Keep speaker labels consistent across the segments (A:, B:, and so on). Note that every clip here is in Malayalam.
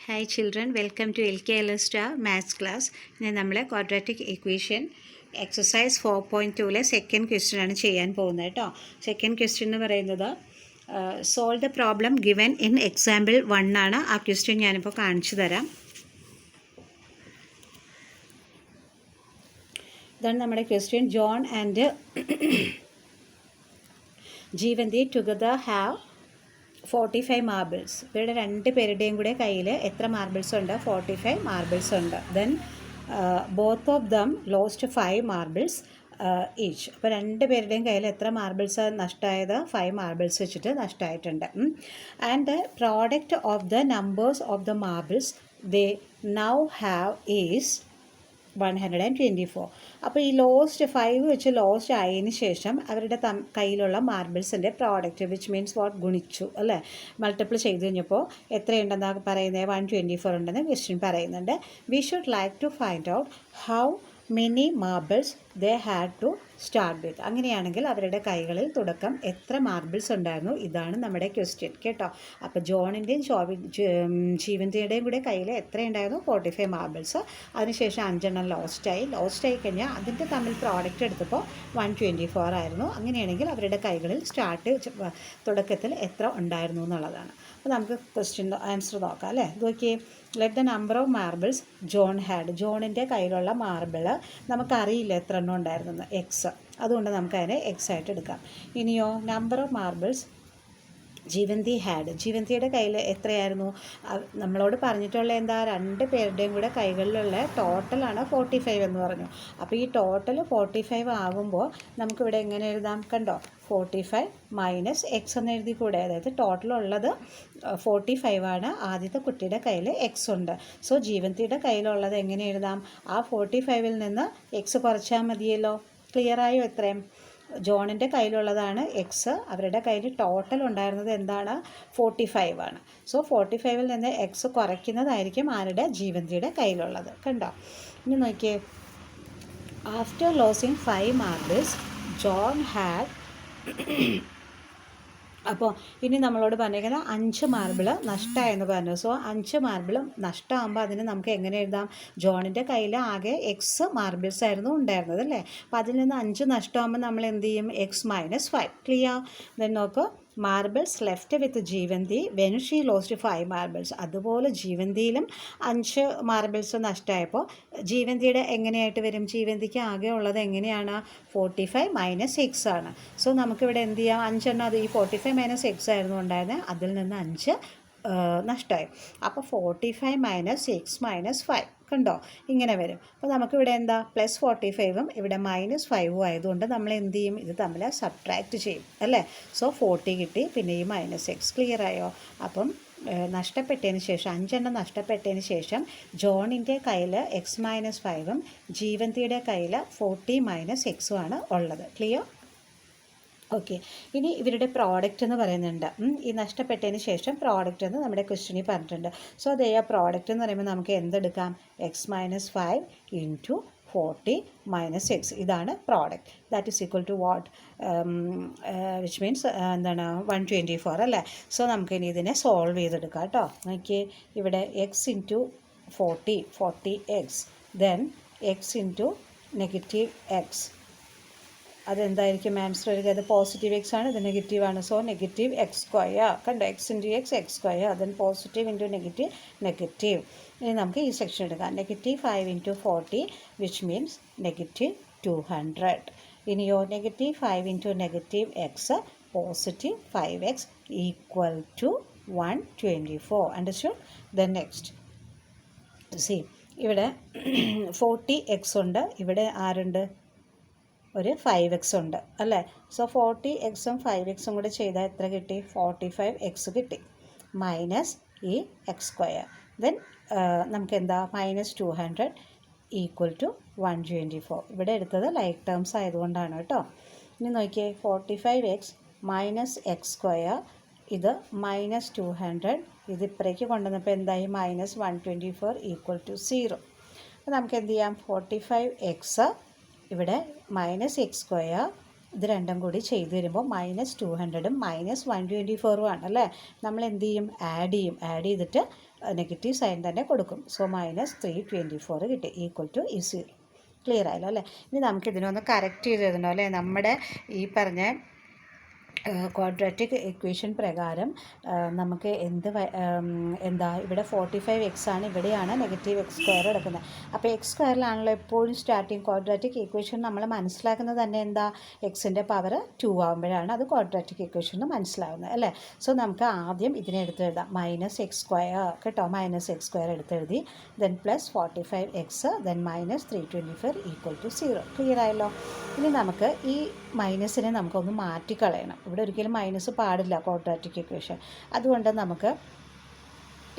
A: Hi children, welcome to LKL Star Maths class. നമ്മൾ quadratic equation exercise 4.2 second question ആണ് ചെയ്യാൻ പോകുന്നത് കേട്ടോ. സെക്കൻഡ് ക്വസ്റ്റ്യൻ എന്ന് പറയുന്നത് solve the problem given in example 1 ആണ്. ആ ക്വസ്റ്റ്യൻ ഞാനിപ്പോൾ കാണിച്ചു തരാം. ഇതാണ് നമ്മുടെ question. John and Jeevanti together have 45 marbles. ഇവരുടെ രണ്ട് പേരുടെയും കൂടെ കയ്യിൽ എത്ര മാർബിൾസ് ഉണ്ട്? 45 മാർബിൾസ് ഉണ്ട്. Then both of them lost 5 marbles each. അപ്പോൾ രണ്ട് പേരുടെയും കയ്യിൽ എത്ര മാർബിൾസ് നഷ്ടമായത്? 5 മാർബിൾസ് വെച്ചിട്ട് നഷ്ടമായിട്ടുണ്ട്. And the product of the numbers of the marbles they now have is 124. അപ്പോൾ ഈ ലോസ്റ്റ് 5 വെച്ച് ലോസ്റ്റ് ആയതിന് ശേഷം അവരുടെ കയ്യിലുള്ള മാർബിൾസിൻ്റെ പ്രോഡക്റ്റ് വിച്ച് മീൻസ് വാട്ട് ഗുണിച്ചു അല്ലേ, മൾട്ടിപ്പിൾ ചെയ്ത് കഴിഞ്ഞപ്പോൾ എത്രയുണ്ടെന്നാണ് പറയുന്നത്? 124 ഉണ്ടെന്ന് ക്വസ്റ്റ്യൻ പറയുന്നുണ്ട്. We should like to find out how many marbles they had to start with. അങ്ങനെയാണെങ്കിൽ അവരുടെ കൈകളിൽ തുടക്കം എത്ര മാർബിൾസ് ഉണ്ടായിരുന്നു? ഇതാണ് നമ്മുടെ ക്വസ്റ്റ്യൻ കേട്ടോ. അപ്പോൾ ജോണിൻ്റെയും ജീവന്തിയുടെയും കൂടെ കയ്യിൽ എത്രയുണ്ടായിരുന്നു? 45 മാർബിൾസ്. അതിനുശേഷം 5 ലോസ്റ്റ് ആയി കഴിഞ്ഞാൽ അതിൻ്റെ തമ്മിൽ പ്രോഡക്റ്റ് എടുത്തപ്പോൾ 124 ആയിരുന്നു. അങ്ങനെയാണെങ്കിൽ അവരുടെ കൈകളിൽ തുടക്കത്തിൽ എത്ര ഉണ്ടായിരുന്നു എന്നുള്ളതാണ്. അപ്പോൾ നമുക്ക് ക്വസ്റ്റ്യൻ ആൻസർ നോക്കാം അല്ലേ. നോക്കിയേ, let the number of marbles John had. ജോണിൻ്റെ കയ്യിലുള്ള മാർബിൾ നമുക്കറിയില്ല എത്ര എണ്ണം ഉണ്ടായിരുന്നെന്ന്, എക്സ്. അതുകൊണ്ട് നമുക്കതിനെ എക്സ് ആയിട്ട് എടുക്കാം. ഇനിയോ നമ്പർ ഓഫ് മാർബിൾസ് ജീവന്തി ഹാഡ്. ജീവന്തിയുടെ കയ്യിൽ എത്രയായിരുന്നു? നമ്മളോട് പറഞ്ഞിട്ടുള്ള എന്താ? രണ്ട് പേരുടെയും കൂടെ കൈകളിലുള്ള ടോട്ടലാണ് 45 എന്ന് പറഞ്ഞു. അപ്പോൾ ഈ ടോട്ടൽ 45 ആകുമ്പോൾ നമുക്കിവിടെ എങ്ങനെ എഴുതാം? കണ്ടോ, 45 മൈനസ് എക്സ് എന്ന് എഴുതി കൂടെ. അതായത് ടോട്ടലുള്ളത് 45 ആണ്. ആദ്യത്തെ കുട്ടിയുടെ കയ്യിൽ എക്സ് ഉണ്ട്. സോ ജീവന്തിയുടെ കയ്യിലുള്ളത് എങ്ങനെ എഴുതാം? ആ 45-ൽ നിന്ന് എക്സ് കുറച്ചാൽ മതിയല്ലോ. ക്ലിയറായോ? എത്രയും ജോണിൻ്റെ കയ്യിലുള്ളതാണ് എക്സ്. അവരുടെ കയ്യിൽ ടോട്ടൽ ഉണ്ടായിരുന്നത് എന്താണ്? 45 ആണ്. സോ 45-ൽ നിന്ന് എക്സ് കുറയ്ക്കുന്നതായിരിക്കും ആരുടെ? ജീവന്തിയുടെ കയ്യിലുള്ളത്. കണ്ടോ? ഇനി നോക്കിയേ, after losing 5 marbles John had. അപ്പോൾ ഇനി നമ്മളോട് പറഞ്ഞിരിക്കുന്നത് 5 മാർബിൾ നഷ്ടമായെന്ന് പറഞ്ഞു. സോ 5 മാർബിൾ നഷ്ടമാകുമ്പോൾ അതിന് നമുക്ക് എങ്ങനെ എഴുതാം? ജോണിൻ്റെ കയ്യിൽ ആകെ എക്സ് മാർബിൾസ് ആയിരുന്നു ഉണ്ടായിരുന്നത് അല്ലേ. അപ്പോൾ അതിൽ നിന്ന് 5 നഷ്ടമാകുമ്പോൾ നമ്മൾ എന്ത് ചെയ്യും? X minus 5. ക്ലിയർ? ദെൻ നോക്കൂ, marbles left with Jeevanti when she lost 5 marbles. അതുപോലെ ജീവന്തിയിലും 5 മാർബിൾസ് നഷ്ടമായപ്പോൾ ജീവന്തിയുടെ എങ്ങനെയായിട്ട് വരും? ജീവന്തിക്ക് ആകെ ഉള്ളത് എങ്ങനെയാണ്? 45 മൈനസ് എക്സ് ആണ്. സോ നമുക്കിവിടെ എന്ത് ചെയ്യാം? 5 എണ്ണം, അത് ഈ 45 മൈനസ് എക്സ് ആയിരുന്നു ഉണ്ടായിരുന്നത്, അതിൽ നിന്ന് 5 നഷ്ടമായി. അപ്പോൾ 45 മൈനസ് എക്സ് മൈനസ് 5. കണ്ടോ, ഇങ്ങനെ വരും. അപ്പോൾ നമുക്കിവിടെ എന്താ? പ്ലസ് 45ഉം ഇവിടെ മൈനസ് 5ഉം ആയതുകൊണ്ട് നമ്മൾ എന്ത് ചെയ്യും? ഇത് തമ്മിൽ സബ്ട്രാക്റ്റ് ചെയ്യും അല്ലേ. സോ 40 കിട്ടി, പിന്നെ ഈ മൈനസ് എക്സ്. ക്ലിയർ ആയോ? അപ്പം നഷ്ടപ്പെട്ടതിന് ശേഷം 5 എണ്ണം നഷ്ടപ്പെട്ടതിന് ശേഷം ജോണിൻ്റെ കയ്യിൽ എക്സ് മൈനസ് 5ഉം ജീവന്തിയുടെ കയ്യിൽ 40 മൈനസ് എക്സും ആണ് ഉള്ളത്. ക്ലിയർ? ഓക്കെ. ഇനി ഇവരുടെ പ്രോഡക്റ്റ് എന്ന് പറയുന്നുണ്ട്. ഈ നഷ്ടപ്പെട്ടതിന് ശേഷം പ്രോഡക്റ്റ് എന്ന് നമ്മുടെ ക്വസ്റ്റ്യനിൽ പറഞ്ഞിട്ടുണ്ട്. സോ അതേ പ്രോഡക്റ്റ് എന്ന് പറയുമ്പോൾ നമുക്ക് എന്തെടുക്കാം? X minus 5 into 40 minus x. ഇതാണ് product. That is equal to what? Which means എന്താണ്? 124 അല്ലേ. സോ നമുക്കിനി ഇതിനെ സോൾവ് ചെയ്തെടുക്കാം കേട്ടോ. നോക്കിയേ, ഇവിടെ x into 40 x, then x into negative x. അതെന്തായിരിക്കും ആൻസർ വരിക? അത് പോസിറ്റീവ് എക്സ് ആണ്, ഇത് നെഗറ്റീവ് ആണ്. So negative x square. കണ്ടോ, x into x square, then positive into negative. ഇനി നമുക്ക് ഈ സെക്ഷൻ എടുക്കാം. Negative 5 into 40 which means negative 200. ഇനിയോ negative 5 into negative x positive 5x equal to 124. Understood? Then next C, ഇവിടെ 40x ഉണ്ട്, ഇവിടെ ആരുണ്ട്? ഒരു 5x ഉണ്ട് അല്ലേ. സോ 40xും 5xും കൂടെ ചെയ്താൽ എത്ര കിട്ടി? 45x കിട്ടി, മൈനസ് ഈ എക്സ് സ്ക്വയർ. ദെൻ നമുക്ക് എന്താ? Minus 200 equal to 124. ഇവിടെ എടുത്തത് ലൈക്ക് ടേംസ് ആയതുകൊണ്ടാണ് കേട്ടോ. ഇനി നോക്കിയേ, 45x മൈനസ് എക്സ് സ്ക്വയർ, ഇത് മൈനസ് 200, ഇത് ഇപ്പറേക്ക് കൊണ്ടുവന്നപ്പോൾ എന്തായി? Minus 124 equal to 0. അപ്പോൾ നമുക്ക് എന്ത് ചെയ്യാം? 45x ഇവിടെ മൈനസ് എക്സ് സ്ക്വയർ, ഇത് രണ്ടും കൂടി ചെയ്ത് വരുമ്പോൾ മൈനസ് 200ഉം മൈനസ് 124ഉം ആണ് അല്ലേ. നമ്മൾ എന്ത് ചെയ്യും? ആഡ് ചെയ്യും. ആഡ് ചെയ്തിട്ട് നെഗറ്റീവ് സൈൻ തന്നെ കൊടുക്കും. സോ -324 കിട്ടി ഈക്വൽ ടു ഈ 0. ക്ലിയർ ആയല്ലോ അല്ലേ? ഇനി നമുക്കിതിനൊന്ന് കറക്റ്റ് ചെയ്ത് എഴുതണം അല്ലേ? നമ്മുടെ ഈ പറഞ്ഞ ക്വാഡ്രാറ്റിക് ഇക്വേഷൻ പ്രകാരം നമുക്ക് എന്താ ഇവിടെ 45x ആണ്, ഇവിടെയാണ് -x² എടുക്കുന്നത്. അപ്പോൾ x²ലാണല്ലോ എപ്പോഴും സ്റ്റാർട്ടിങ്. ക്വാഡ്രാറ്റിക് ഇക്വേഷൻ നമ്മൾ മനസ്സിലാക്കുന്നത് തന്നെ എന്താ, എക്സിൻ്റെ പവർ 2 ആകുമ്പോഴാണ് അത് ക്വാഡ്രാറ്റിക് ഇക്വേഷൻ എന്ന് മനസ്സിലാകുന്നത് അല്ലേ? സോ നമുക്ക് ആദ്യം ഇതിനെ എടുത്തെഴുതാം. -x² കേട്ടോ, -x² എടുത്തെഴുതി. Then +45x then -324 equal to 0. Clear ആയല്ലോ? ഇനി നമുക്ക് ഈ മൈനസിനെ നമുക്കൊന്ന് മാറ്റിക്കളയണം. ഇവിടെ ഒരിക്കലും മൈനസ് പാടില്ല ക്വാഡ്രാറ്റിക് ഇക്വേഷൻ. അതുകൊണ്ട് നമുക്ക്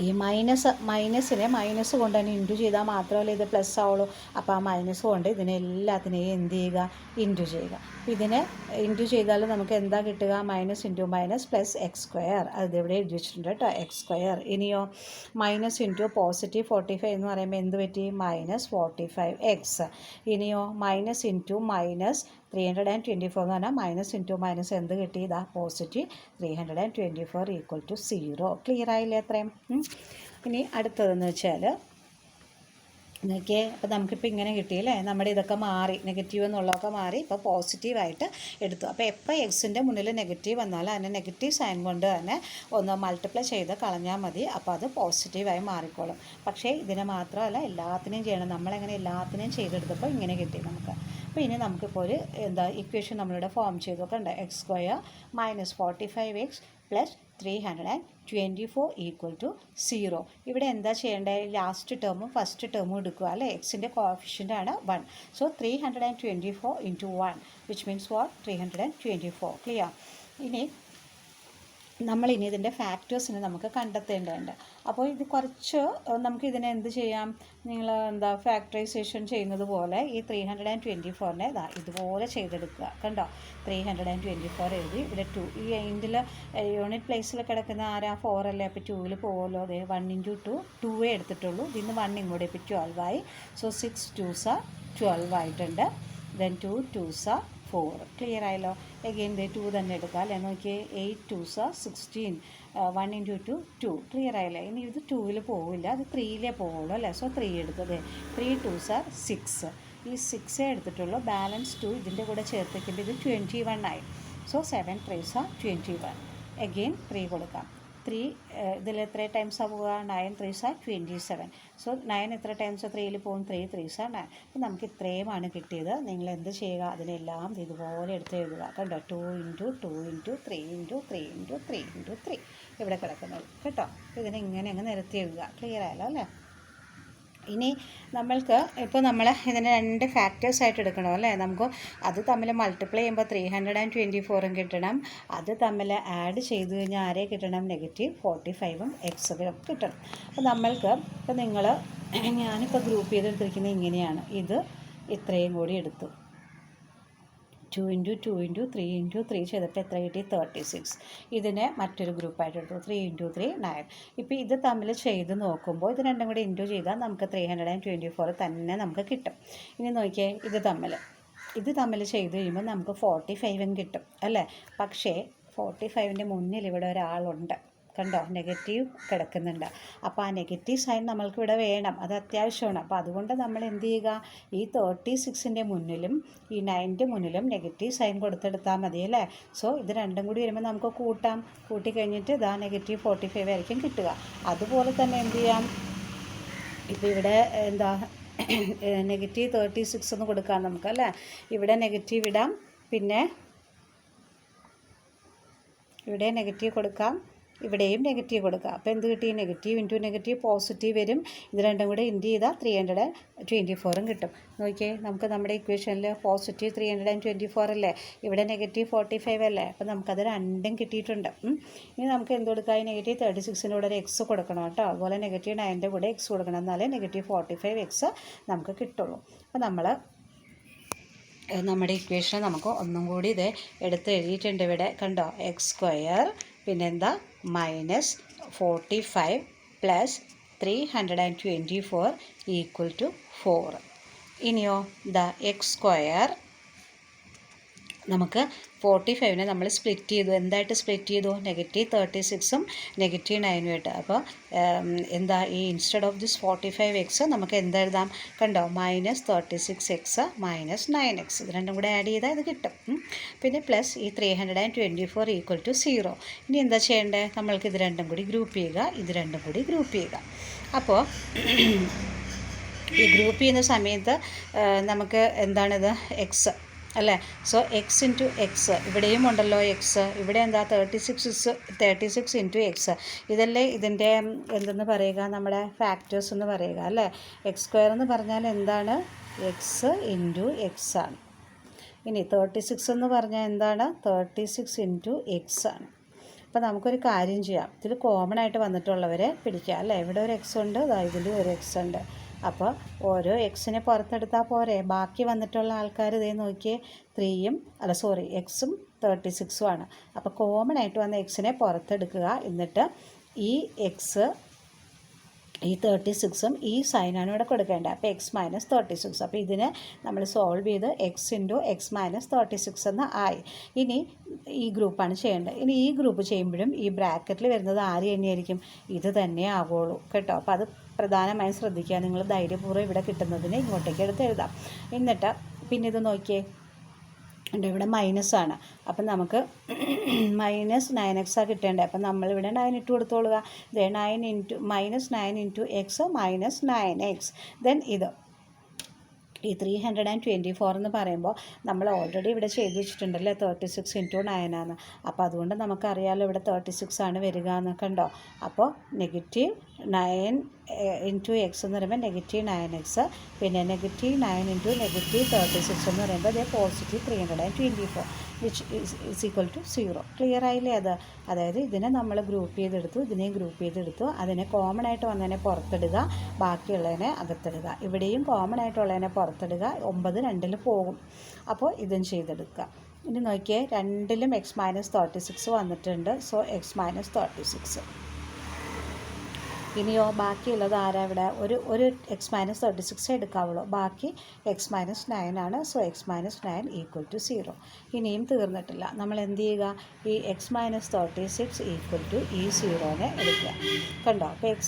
A: ഈ മൈനസിനെ മൈനസ് കൊണ്ട് തന്നെ ഇൻറ്റു ചെയ്താൽ മാത്രമല്ല ഇത് പ്ലസ് ആവുള്ളൂ. അപ്പോൾ ആ മൈനസ് കൊണ്ട് ഇതിനെല്ലാത്തിനെയും എന്ത് ചെയ്യുക, ഇൻറ്റു ചെയ്യുക. ഇതിനെ ഇൻറ്റു ചെയ്താൽ നമുക്ക് എന്താ കിട്ടുക, -× +x². അതിവിടെ എഴുതി വെച്ചിട്ടുണ്ട് കേട്ടോ, x². ഇനിയോ -× +45 എന്ന് പറയുമ്പോൾ എന്ത് പറ്റി, -45x. ഇനിയോ -324 എന്ന് പറഞ്ഞാൽ -× എന്ത് കിട്ടി, ഇതാ +324 ഈക്വൽ ടു 0. ക്ലിയർ ആയില്ലേ അത്രയും? ഇനി അടുത്തതെന്ന് വെച്ചാൽ നോക്കിയേ, അപ്പോൾ നമുക്കിപ്പോൾ ഇങ്ങനെ കിട്ടിയല്ലേ, നമ്മുടെ ഇതൊക്കെ മാറി, നെഗറ്റീവ് എന്നുള്ളതൊക്കെ മാറി ഇപ്പോൾ പോസിറ്റീവായിട്ട് എടുത്തു. അപ്പോൾ എപ്പോൾ എക്സിൻ്റെ മുന്നിൽ നെഗറ്റീവ് വന്നാൽ അതിനെ നെഗറ്റീവ് സൈൻ കൊണ്ട് തന്നെ ഒന്ന് മൾട്ടിപ്ലൈ ചെയ്ത് കളഞ്ഞാൽ മതി. അപ്പോൾ അത് പോസിറ്റീവായി മാറിക്കോളും. പക്ഷേ ഇതിനെ മാത്രമല്ല എല്ലാത്തിനെയും ചെയ്യണം. നമ്മളെങ്ങനെ എല്ലാത്തിനെയും ചെയ്തെടുത്തപ്പോൾ ഇങ്ങനെ കിട്ടി നമുക്ക്. അപ്പോൾ ഇനി നമുക്കിപ്പോൾ ഒരു ഇക്വേഷൻ നമ്മളിവിടെ ഫോം ചെയ്ത് നോക്കണ്ട. x² -45x +324 equal to 0. ഇവിടെ എന്താ ചെയ്യേണ്ടത്, ലാസ്റ്റ് ടേമും ഫസ്റ്റ് ടേമും എടുക്കുക അല്ലേ? എക്സിൻ്റെ കോഫിഷ്യൻ്റ് ആണ് 1. So 324 × 1 which means what, 324. Clear? ഇനി നമ്മളിനി ഇതിൻ്റെ ഫാക്ടേഴ്സിനെ നമുക്ക് കണ്ടെത്തേണ്ടതുണ്ട്. അപ്പോൾ ഇത് കുറച്ച് നമുക്കിതിനെ എന്ത് ചെയ്യാം, നിങ്ങൾ ഫാക്ടറൈസേഷൻ ചെയ്യുന്നത് പോലെ ഈ 324നെ ഇതുപോലെ ചെയ്തെടുക്കുക. കണ്ടോ, 324 എഴുതി. ഇവിടെ 2 ഈ ഇതിൽ യൂണിറ്റ് പ്ലേസിൽ കിടക്കുന്ന ആരാ, 4 അല്ലേ? അപ്പോൾ 2ൽ പോകുമല്ലോ. അതെ, 1 × 2 2 എടുത്തിട്ടുള്ളൂ. ഇതിന്ന് 1 ഇങ്ങോട്ട് ഇപ്പോൾ 12 ആയി. സോ 6 2s 12 ആയിട്ടുണ്ട്. Then 2 2s 4. ക്ലിയർ ആയല്ലോ? എഗെയിൻ 2 തന്നെ എടുക്കുക അല്ലേ? നോക്കിയേ, 8 2s 16. 1 × 2 2. ക്ലിയർ ആയില്ലേ? ഇനി ഇത് 2ൽ പോവില്ല, അത് 3യിലേ പോവുള്ളൂ അല്ലേ? സോ 3 എടുത്തത്. 3 2s 6. ഈ 6 എടുത്തിട്ടുള്ളൂ. ബാലൻസ് 2 ഇതിൻ്റെ കൂടെ ചേർത്തിട്ടുണ്ട്. ഇത് 21 ആയി. So 7 3s 21. എഗെയിൻ 3 കൊടുക്കാം. 3 ഇതിൽ എത്ര ടൈംസാണ് പോവുക, 9 3s 27. സോ 9 എത്ര ടൈംസ് 3ൽ പോകും, 3 3s 9. അപ്പോൾ നമുക്ക് ഇത്രയുമാണ് കിട്ടിയത്. നിങ്ങൾ എന്ത് ചെയ്യുക, അതിനെല്ലാം ഇതുപോലെ എടുത്ത് എഴുതുക. കണ്ടോ, 2 × 2 × 3 × 3 × 3 × 3 ഇവിടെ കിടക്കുന്നത് കേട്ടോ. ഇതിനെ ഇങ്ങനെ അങ്ങ് നിരത്തി എഴുതുക. ക്ലിയർ ആയല്ലോ അല്ലേ? ഇനി നമ്മൾക്ക് ഇപ്പോൾ നമ്മൾ ഇതിനെ 2 ഫാക്ടേഴ്സായിട്ട് എടുക്കണം അല്ലേ? നമുക്ക് അത് തമ്മിൽ മൾട്ടിപ്ലൈ ചെയ്യുമ്പോൾ 324 കിട്ടണം. അത് തമ്മിൽ ആഡ് ചെയ്ത് കഴിഞ്ഞാൽ ആരെ കിട്ടണം, -45ഉം എക്സും കിട്ടണം. അപ്പോൾ നമ്മൾക്ക് ഇപ്പോൾ ഞാനിപ്പോൾ ഗ്രൂപ്പ് ചെയ്തെടുത്തിരിക്കുന്നത് ഇങ്ങനെയാണ്. ഇത് ഇത്രയും കൂടി എടുത്തു. 2 × 2 × 3 × 3 ചെയ്തപ്പോൾ എത്ര കിട്ടി, 36. ഇതിനെ മറ്റൊരു ഗ്രൂപ്പായിട്ട് എടുത്തു. 3 × 3 9. ഇപ്പോൾ ഇത് തമ്മിൽ ചെയ്ത് നോക്കുമ്പോൾ ഇത് രണ്ടും കൂടി ഇൻറ്റു ചെയ്താൽ നമുക്ക് 324 തന്നെ നമുക്ക് കിട്ടും. ഇനി നോക്കിയേ, ഇത് തമ്മിൽ ചെയ്ത് കഴിയുമ്പോൾ നമുക്ക് 45ഉം കിട്ടും അല്ലേ? പക്ഷേ 45ൻ്റെ മുന്നിൽ ഇവിടെ ഒരാളുണ്ട്. കണ്ടോ, നെഗറ്റീവ് കിടക്കുന്നുണ്ട്. അപ്പോൾ ആ നെഗറ്റീവ് സൈൻ നമ്മൾക്കിവിടെ വേണം, അത് അത്യാവശ്യമാണ്. അപ്പോൾ അതുകൊണ്ട് നമ്മൾ എന്ത് ചെയ്യുക, ഈ 36ൻ്റെ മുന്നിലും ഈ 9ൻ്റെ മുന്നിലും നെഗറ്റീവ് സൈൻ കൊടുത്തെടുത്താൽ മതി അല്ലേ? സോ ഇത് രണ്ടും കൂടി വരുമ്പോൾ നമുക്ക് കൂട്ടിക്കഴിഞ്ഞിട്ട് ഇതാ -45 ആയിരിക്കും കിട്ടുക. അതുപോലെ തന്നെ എന്ത് ചെയ്യാം, ഇപ്പോൾ ഇവിടെ -36 എന്ന് കൊടുക്കാം നമുക്ക് അല്ലേ? ഇവിടെ നെഗറ്റീവ് ഇടാം, പിന്നെ ഇവിടെ നെഗറ്റീവ് കൊടുക്കാം, ഇവിടെയും നെഗറ്റീവ് കൊടുക്കുക. അപ്പോൾ എന്ത് കിട്ടി, നെഗറ്റീവ് × നെഗറ്റീവ് പോസിറ്റീവ് വരും. ഇത് രണ്ടും കൂടെ ഇൻറ്റു ചെയ്താൽ 324ഉം കിട്ടും. നോക്കിയേ, നമുക്ക് നമ്മുടെ ഇക്വേഷനിൽ പോസിറ്റീവ് 324 അല്ലേ, ഇവിടെ -45 അല്ലേ? അപ്പോൾ നമുക്കത് രണ്ടും കിട്ടിയിട്ടുണ്ട്. ഇനി നമുക്ക് എന്ത് കൊടുക്കാം, ഈ -36ൻ്റെ കൂടെ ഒരു എക്സ് കൊടുക്കണം കേട്ടോ. അതുപോലെ -9ൻ്റെ കൂടെ എക്സ് കൊടുക്കണം, എന്നാലേ -45x നമുക്ക് കിട്ടുള്ളൂ. അപ്പോൾ നമ്മുടെ ഇക്വേഷൻ നമുക്ക് ഒന്നും കൂടി ഇത് എടുത്ത് എഴുതിയിട്ടുണ്ട് ഇവിടെ. കണ്ടോ, x² പിന്നെന്താ -45 +324 = 4. ഇനിയോ x² നമുക്ക് 45നെ നമ്മൾ സ്പ്ലിറ്റ് ചെയ്തു. എന്തായിട്ട് സ്പ്ലിറ്റ് ചെയ്തു? -36ഉം -9ഉമായിട്ട്. അപ്പോൾ എന്താ ഈ ഇൻസ്റ്റെഡ് ഓഫ് ദിസ് 45x നമുക്ക് എന്തെഴുതാം? കണ്ടോ, -36x -9x ഇത് രണ്ടും കൂടെ ആഡ് ചെയ്താൽ ഇത് കിട്ടും. പിന്നെ പ്ലസ് ഈ 324 = 0. ഇനി എന്താ ചെയ്യേണ്ടത്? നമ്മൾക്ക് ഇത് രണ്ടും കൂടി ഗ്രൂപ്പ് ചെയ്യുക, ഇത് രണ്ടും കൂടി ഗ്രൂപ്പ് ചെയ്യുക. അപ്പോൾ ഈ ഗ്രൂപ്പ് ചെയ്യുന്ന സമയത്ത് നമുക്ക് എന്താണിത്? എക്സ് അല്ലേ? സോ x ഇൻറ്റു എക്സ്, ഇവിടെയും ഉണ്ടല്ലോ എക്സ്. ഇവിടെ എന്താ? 36 ഇൻറ്റു എക്സ്. ഇതല്ലേ ഇതിൻ്റെ എന്തെന്ന് പറയുക? നമ്മുടെ ഫാക്ടേഴ്സ് എന്ന് പറയുക അല്ലേ? x² എന്ന് പറഞ്ഞാൽ എന്താണ്? എക്സ് ഇൻറ്റു എക്സ് ആണ്. ഇനി 36 എന്ന് പറഞ്ഞാൽ എന്താണ്? 36 ഇൻറ്റു എക്സ് ആണ്. അപ്പോൾ നമുക്കൊരു കാര്യം ചെയ്യാം. ഇതിൽ കോമൺ ആയിട്ട് വന്നിട്ടുള്ളവരെ പിടിക്കുക അല്ലേ? ഇവിടെ ഒരു എക്സ് ഉണ്ട്, ഇതിൽ ഒരു എക്സ് ഉണ്ട്. അപ്പോൾ ഓരോ എക്സിനെ പുറത്തെടുത്താൽ പോരെ? ബാക്കി വന്നിട്ടുള്ള ആൾക്കാർ ഇതേ നോക്കിയേ, 3ഉം എക്സും 36ഉം ആണ്. അപ്പോൾ കോമൺ ആയിട്ട് വന്ന എക്സിനെ പുറത്തെടുക്കുക. എന്നിട്ട് ഈ എക്സ്, ഈ 36ഉം ഈ സൈനാണ് ഇവിടെ കൊടുക്കേണ്ടത്. അപ്പോൾ x - 36. അപ്പോൾ ഇതിനെ നമ്മൾ സോൾവ് ചെയ്ത് x ഇൻറ്റു x - 36 എന്ന് ആയി. ഇനി ഈ ഗ്രൂപ്പാണ് ചെയ്യേണ്ടത്. ഇനി ഈ ഗ്രൂപ്പ് ചെയ്യുമ്പോഴും ഈ ബ്രാക്കറ്റിൽ വരുന്നത് ആര് തന്നെയായിരിക്കും? ഇത് തന്നെ ആവുള്ളൂ കേട്ടോ. അപ്പോൾ അത് പ്രധാനമായും ശ്രദ്ധിക്കുക. നിങ്ങൾ ധൈര്യപൂർവ്വം ഇവിടെ കിട്ടുന്നതിന് ഇങ്ങോട്ടേക്ക് എടുത്ത് എഴുതാം. എന്നിട്ട് പിന്നെ ഇത് നോക്കിയേ, ഇവിടെ മൈനസാണ്. അപ്പം നമുക്ക് -9x കിട്ടേണ്ടത്. അപ്പം നമ്മളിവിടെ 9 ഇട്ട് കൊടുത്തോളുക. -9 ഇൻറ്റു എക്സ് -9x. ദെൻ ഇത് ഈ 324 എന്ന് പറയുമ്പോൾ നമ്മൾ ഓൾറെഡി ഇവിടെ ചെയ്ത് വെച്ചിട്ടുണ്ടല്ലേ, 36 ഇൻറ്റു 9 ആണ്. അപ്പോൾ അതുകൊണ്ട് നമുക്കറിയാമല്ലോ ഇവിടെ 36 ആണ് വരിക എന്ന്. കണ്ടോ? അപ്പോൾ -9 ഇൻറ്റു എക്സ് എന്ന് പറയുമ്പോൾ -9x, പിന്നെ -9 ഇൻറ്റു -36 എന്ന് പറയുമ്പോൾ അതേ +324 which is equal to 0. Clear ആയില്ലേ? അതായത് ഇതിനെ നമ്മൾ ഗ്രൂപ്പ് ചെയ്തെടുത്തു, ഇതിനെയും ഗ്രൂപ്പ് ചെയ്തെടുത്തു. അതിനെ കോമൺ ആയിട്ട് വന്നതിനെ പുറത്തിടുക, ബാക്കിയുള്ളതിനെ അകത്തിടുക. ഇവിടെയും കോമൺ ആയിട്ടുള്ളതിനെ പുറത്തിടുക. 9 2 പോകും. അപ്പോൾ ഇതും ചെയ്തെടുക്കുക. ഇനി നോക്കിയേ, രണ്ടിലും x - 36 വന്നിട്ടുണ്ട്. So x - 36. ഇനിയോ ബാക്കിയുള്ളത് ആരാ? ഇവിടെ ഒരു x - 36 എടുക്കാവുള്ളൂ. ബാക്കി x - 9 ആണ്. So x - 9 = 0. ഇനിയും തീർന്നിട്ടില്ല. നമ്മൾ എന്ത് ചെയ്യുക? ഈ x - 36 = ഈ 0നെ എടുക്കുക. കണ്ടോ? അപ്പോൾ x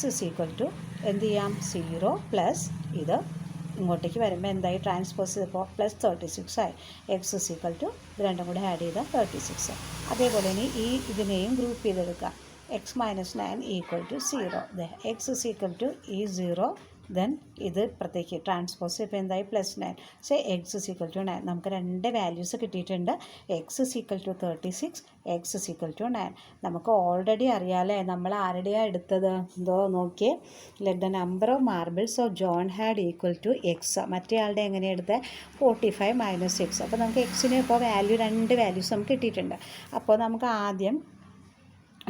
A: എന്ത് ചെയ്യാം? 0 പ്ലസ് ഇത് ഇങ്ങോട്ടേക്ക് വരുമ്പോൾ എന്തായി? ട്രാൻസ്പോസ് ചെയ്തപ്പോൾ +36 ആയി. x ഇത് രണ്ടും കൂടെ ആഡ് ചെയ്താൽ 36. അതേപോലെ ഇനി ഇതിനെയും ഗ്രൂപ്പ് ചെയ്തെടുക്കുക. x - 9 = 0. x ഈ 0. ദെൻ ഇത് ഇപ്പുറത്തേക്ക് ട്രാൻസ്പോസ് ഇപ്പോൾ എന്തായി? +9. So x = 9. നമുക്ക് രണ്ട് വാല്യൂസ് കിട്ടിയിട്ടുണ്ട്. x = 36, x = 9. നമുക്ക് ഓൾറെഡി അറിയാമല്ലേ, നമ്മൾ ആരുടെയാണ് എടുത്തത്? എന്തോ നോക്കിയേ, let the number of marbles of John had equal to x. മറ്റേ ആളുടെ എങ്ങനെയാണ് എടുത്തത്? 45 - x. അപ്പോൾ നമുക്ക് എക്സിന് ഇപ്പോൾ രണ്ട് വാല്യൂസ് നമുക്ക് കിട്ടിയിട്ടുണ്ട്. അപ്പോൾ നമുക്ക് ആദ്യം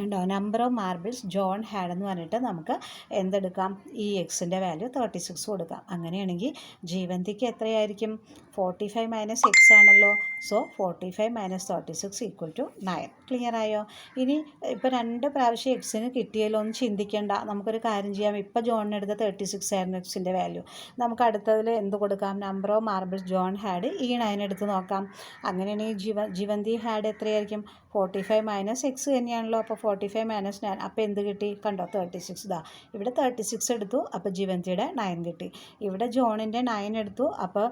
A: ഉണ്ടോ number of marbles John had എന്ന് പറഞ്ഞിട്ട് നമുക്ക് എന്തെടുക്കാം? ഈ എക്സിൻ്റെ വാല്യൂ 36 കൊടുക്കാം. അങ്ങനെയാണെങ്കിൽ ജീവന്തിക്ക് എത്രയായിരിക്കും? 45 - x ആണല്ലോ. സോ 45 - 36 = 9. ക്ലിയർ ആയോ? ഇനി ഇപ്പോൾ 2 പ്രാവശ്യം എക്സിന് കിട്ടിയല്ലോ എന്ന് ചിന്തിക്കേണ്ട. നമുക്കൊരു കാര്യം ചെയ്യാം. ഇപ്പോൾ ജോണിനെടുത്ത 36 ആയിരുന്നു എക്സിൻ്റെ വാല്യൂ. നമുക്ക് അടുത്തതിൽ എന്ത് കൊടുക്കാം? Number of marbles John had ഈ 9 എടുത്ത് നോക്കാം. അങ്ങനെയാണെങ്കിൽ ജീവന്തി ഹാഡ് എത്രയായിരിക്കും? 45 - x തന്നെയാണല്ലോ. അപ്പോൾ 45 - 9. അപ്പോൾ എന്ത് കിട്ടി? കണ്ടോ? 36. ഇവിടെ 36 എടുത്തു, അപ്പോൾ ജീവന്തിയുടെ 9 കിട്ടി. ഇവിടെ ജോണിൻ്റെ 9 എടുത്തു, അപ്പോൾ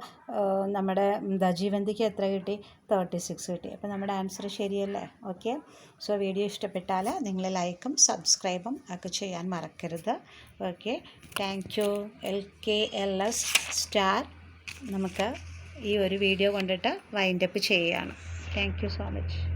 A: നമ്മുടെ ജീവന്തിക്ക് എത്ര കിട്ടി? 36 കിട്ടി. അപ്പോൾ നമ്മുടെ ആൻസർ ശരിയല്ലേ? ഓക്കെ. സോ വീഡിയോ ഇഷ്ടപ്പെട്ടാൽ നിങ്ങൾ ലൈക്കും സബ്സ്ക്രൈബും ഒക്കെ ചെയ്യാൻ മറക്കരുത്. Okay. Thank you. LKLS star നമുക്ക് ഈ ഒരു വീഡിയോ കൊണ്ടിട്ട് വൈൻഡപ്പ് ചെയ്യുകയാണ്. Thank you so much.